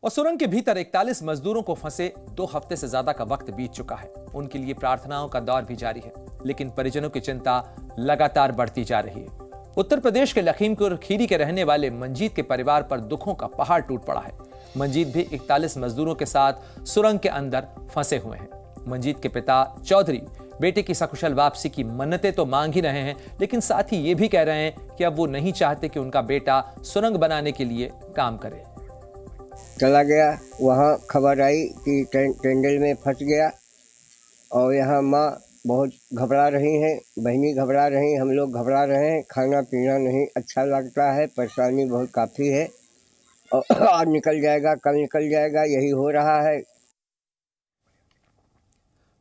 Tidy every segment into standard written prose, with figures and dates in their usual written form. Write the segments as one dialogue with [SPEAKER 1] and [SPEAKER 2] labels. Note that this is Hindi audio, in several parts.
[SPEAKER 1] और सुरंग के भीतर 41 मजदूरों को फंसे 2 हफ्ते से ज्यादा का वक्त बीत चुका है। उनके लिए प्रार्थनाओं का दौर भी जारी है, लेकिन परिजनों की चिंता लगातार बढ़ती जा रही है। उत्तर प्रदेश के लखीमपुर खीरी के रहने वाले मंजीत के परिवार पर दुखों का पहाड़ टूट पड़ा है। मंजीत भी 41 मजदूरों के साथ सुरंग के अंदर फंसे हुए हैं। मंजीत के पिता चौधरी बेटे की सकुशल वापसी की मन्नतें तो मांग ही रहे हैं, लेकिन साथ ही ये भी कह रहे हैं कि अब वो नहीं चाहते कि उनका बेटा सुरंग बनाने के लिए काम करे।
[SPEAKER 2] चला गया, वहाँ खबर आई कि टेंडल में फंस गया और यहाँ माँ बहुत घबरा रही हैं, बहनी घबरा रही, हम लोग घबरा रहे हैं। खाना पीना नहीं अच्छा लगता है, परेशानी बहुत काफ़ी है और आज निकल जाएगा कल निकल जाएगा, यही हो रहा है।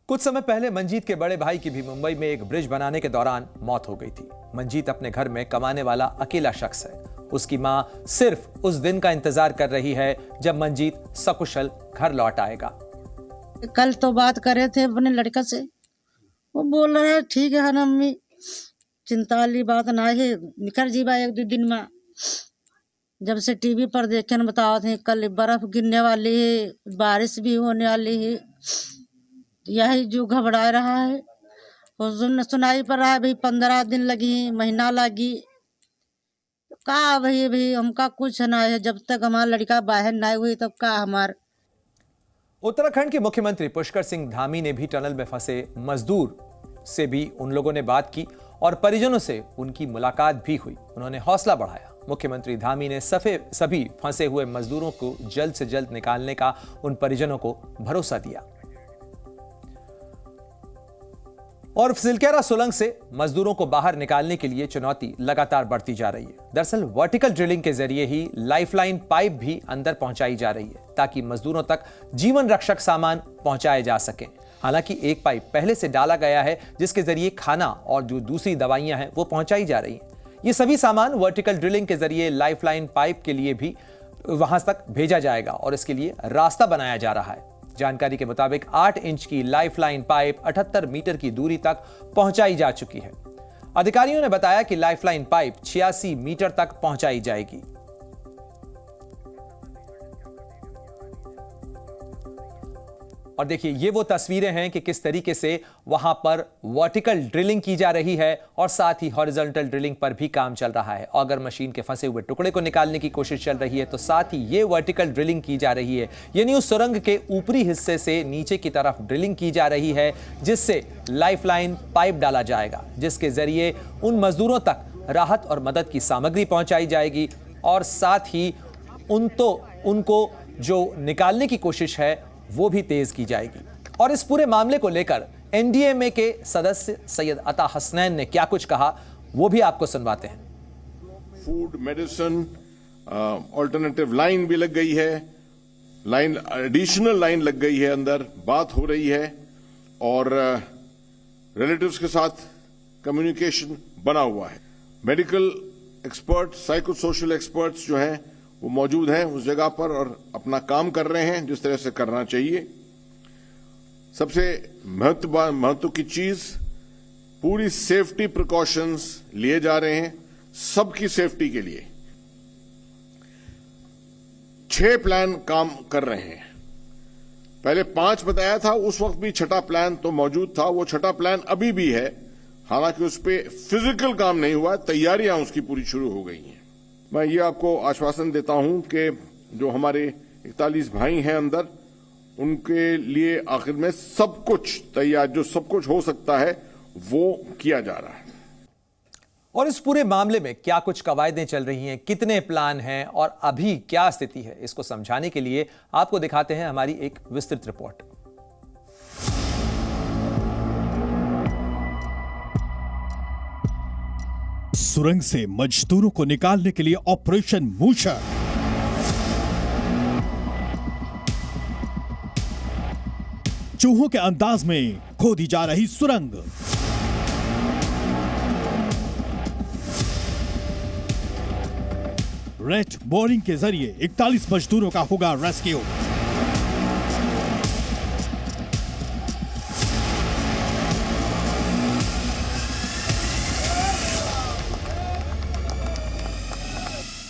[SPEAKER 1] कुछ समय पहले मंजीत के बड़े भाई की भी मुंबई में एक ब्रिज बनाने के दौरान मौत हो गई थी। मंजीत अपने घर में कमाने वाला अकेला शख्स है। उसकी मां सिर्फ उस दिन का इंतजार कर रही है जब मंजीत सकुशल घर लौट आएगा।
[SPEAKER 3] कल तो बात करे थे अपने लड़का से, वो बोल रहे हैं ठीक है ना अम्मी, चिंता वाली बात ना है, निकल जीवा 1-2 दिन में। जब से टीवी पर देखे न बताओ थे कल बर्फ गिरने वाली है, बारिश भी होने वाली है, यही जो घबरा रहा है। और सुनाई पर रहा है भाई 15 दिन लगी, महीना लगी, का भाई हमका कुछ ना है, जब तक हमारा लड़का बाहर ना हुई तब का हमार।
[SPEAKER 1] उत्तराखंड के मुख्यमंत्री पुष्कर सिंह धामी ने भी टनल में फंसे मजदूर से भी उन लोगों ने बात की और परिजनों से उनकी मुलाकात भी हुई। उन्होंने हौसला बढ़ाया। मुख्यमंत्री धामी ने सभी फंसे हुए मजदूरों को जल्द से जल्द निकालने का उन परिजनों को भरोसा दिया। और सिलकेरा सुरंग से मजदूरों को बाहर निकालने के लिए चुनौती लगातार बढ़ती जा रही है। दरअसल वर्टिकल ड्रिलिंग के जरिए ही लाइफलाइन पाइप भी अंदर पहुंचाई जा रही है ताकि मजदूरों तक जीवन रक्षक सामान पहुंचाए जा सके। हालांकि एक पाइप पहले से डाला गया है जिसके जरिए खाना और जो दूसरी दवाइयां हैं वो पहुंचाई जा रही हैं। ये सभी सामान वर्टिकल ड्रिलिंग के जरिए लाइफलाइन पाइप के लिए भी वहां तक भेजा जाएगा और इसके लिए रास्ता बनाया जा रहा है। जानकारी के मुताबिक 8 इंच की लाइफलाइन पाइप 78 मीटर की दूरी तक पहुंचाई जा चुकी है। अधिकारियों ने बताया कि लाइफलाइन पाइप 86 मीटर तक पहुंचाई जाएगी। और देखिए ये वो तस्वीरें हैं कि किस तरीके से वहां पर वर्टिकल ड्रिलिंग की जा रही है और साथ ही हॉरिजॉन्टल ड्रिलिंग पर भी काम चल रहा है। अगर मशीन के फंसे हुए टुकड़े को निकालने की कोशिश चल रही है तो साथ ही ये वर्टिकल ड्रिलिंग की जा रही है, यानी उस सुरंग के ऊपरी हिस्से से नीचे की तरफ ड्रिलिंग की जा रही है जिससे लाइफलाइन पाइप डाला जाएगा, जिसके जरिए उन मजदूरों तक राहत और मदद की सामग्री पहुंचाई जाएगी और साथ ही उनको जो निकालने की कोशिश है वो भी तेज की जाएगी। और इस पूरे मामले को लेकर एनडीएमए के सदस्य सैयद अता हसनैन ने क्या कुछ कहा वो भी आपको सुनवाते हैं।
[SPEAKER 4] फूड मेडिसिन ऑल्टरनेटिव लाइन भी लग गई है, लाइन एडिशनल लाइन लग गई है, अंदर बात हो रही है और रिलेटिव्स के साथ कम्युनिकेशन बना हुआ है। Medical expert, psycho social experts जो हैं वो मौजूद हैं उस जगह पर और अपना काम कर रहे हैं जिस तरह से करना चाहिए। सबसे महत्व की चीज, पूरी सेफ्टी प्रिकॉशंस लिए जा रहे हैं सबकी सेफ्टी के लिए। 6 प्लान काम कर रहे हैं। पहले 5 बताया था, उस वक्त भी 6ठा प्लान तो मौजूद था, वो 6ठा प्लान अभी भी है, हालांकि उस पर फिजिकल काम नहीं हुआ, तैयारियां उसकी पूरी शुरू हो गई हैं। मैं ये आपको आश्वासन देता हूं कि जो हमारे 41 भाई हैं अंदर, उनके लिए आखिर में सब कुछ तैयार, जो सब कुछ हो सकता है वो किया जा रहा है।
[SPEAKER 1] और इस पूरे मामले में क्या कुछ कवायदें चल रही हैं, कितने प्लान हैं और अभी क्या स्थिति है, इसको समझाने के लिए आपको दिखाते हैं हमारी एक विस्तृत रिपोर्ट।
[SPEAKER 5] सुरंग से मजदूरों को निकालने के लिए ऑपरेशन मूषक। चूहों के अंदाज में खोदी जा रही सुरंग। रेड बोरिंग के जरिए 41 मजदूरों का होगा रेस्क्यू।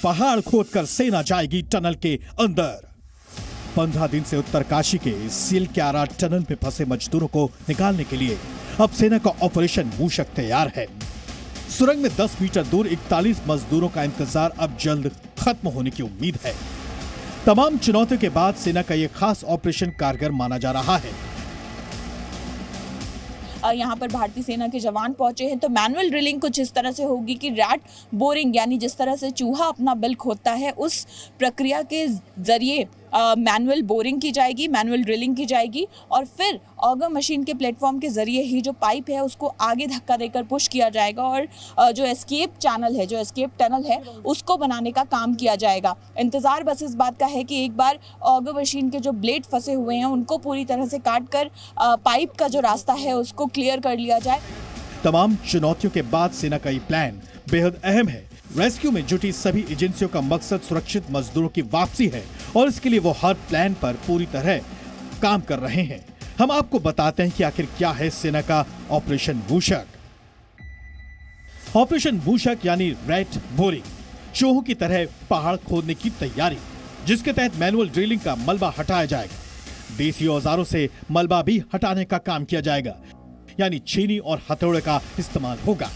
[SPEAKER 5] पहाड़ खोदकर सेना जाएगी टनल के अंदर। 15 दिन से उत्तरकाशी के सिलक्यारा टनल में फंसे मजदूरों को निकालने के लिए अब सेना का ऑपरेशन मूषक तैयार है। सुरंग में 10 मीटर दूर 41 मजदूरों का इंतजार अब जल्द खत्म होने की उम्मीद है। तमाम चुनौतियों के बाद सेना का यह खास ऑपरेशन कारगर माना जा रहा है।
[SPEAKER 6] यहाँ पर भारतीय सेना के जवान पहुंचे हैं, तो मैनुअल ड्रिलिंग कुछ इस तरह से होगी कि रैट बोरिंग यानी जिस तरह से चूहा अपना बिल खोदता है उस प्रक्रिया के जरिए मैनुअल बोरिंग की जाएगी, मैनुअल ड्रिलिंग की जाएगी और फिर ऑगर मशीन के प्लेटफॉर्म के जरिए ही जो पाइप है उसको आगे धक्का देकर पुश किया जाएगा और जो एस्केप चैनल है, जो एस्केप टनल है उसको बनाने का काम किया जाएगा। इंतज़ार बस इस बात का है कि एक बार ऑगर मशीन के जो ब्लेड फंसे हुए हैं उनको पूरी तरह से काट कर पाइप का जो रास्ता है उसको क्लियर कर लिया जाए।
[SPEAKER 5] तमाम चुनौतियों के बाद सेना का ये प्लान बेहद अहम है। रेस्क्यू में जुटी सभी एजेंसियों का मकसद सुरक्षित मजदूरों की वापसी है और इसके लिए वो हर प्लान पर पूरी तरह काम कर रहे हैं। हम आपको बताते हैं कि आखिर क्या है सेना का ऑपरेशन मूषक। ऑपरेशन मूषक यानी रैट बोरिंग, चूहों की तरह पहाड़ खोदने की तैयारी, जिसके तहत मैनुअल ड्रिलिंग का मलबा हटाया जाएगा। देसी औजारों से मलबा भी हटाने का काम किया जाएगा, यानी छीनी और हथौड़े का इस्तेमाल होगा,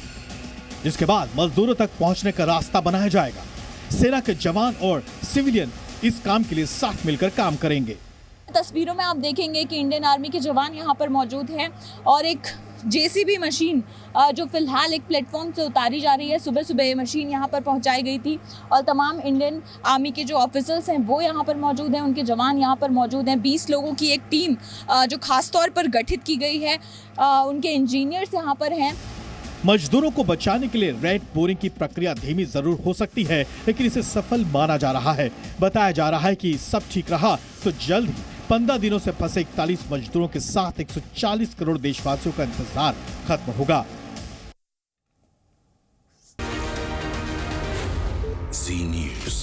[SPEAKER 5] जिसके बाद मजदूरों तक पहुंचने का रास्ता बनाया जाएगा। सेना के जवान और सिविलियन इस काम के लिए साथ मिलकर काम करेंगे।
[SPEAKER 6] तस्वीरों में आप देखेंगे कि इंडियन आर्मी के जवान यहाँ पर मौजूद हैं और एक जेसीबी मशीन जो फिलहाल एक प्लेटफॉर्म से उतारी जा रही है। सुबह सुबह ये मशीन यहाँ पर पहुँचाई गई थी और तमाम इंडियन आर्मी के जो ऑफिसर्स हैं वो यहाँ पर मौजूद हैं, उनके जवान यहाँ पर मौजूद हैं। 20 लोगों की एक टीम जो खास तौर पर गठित की गई है, उनके इंजीनियर्स यहाँ पर हैं।
[SPEAKER 5] मजदूरों को बचाने के लिए रैट बोरिंग की प्रक्रिया धीमी जरूर हो सकती है, लेकिन इसे सफल माना जा रहा है। बताया जा रहा है कि सब ठीक रहा तो जल्द ही 15 दिनों से फंसे 41 मजदूरों के साथ 140 करोड़ देशवासियों का इंतजार खत्म होगा।
[SPEAKER 7] Zee News।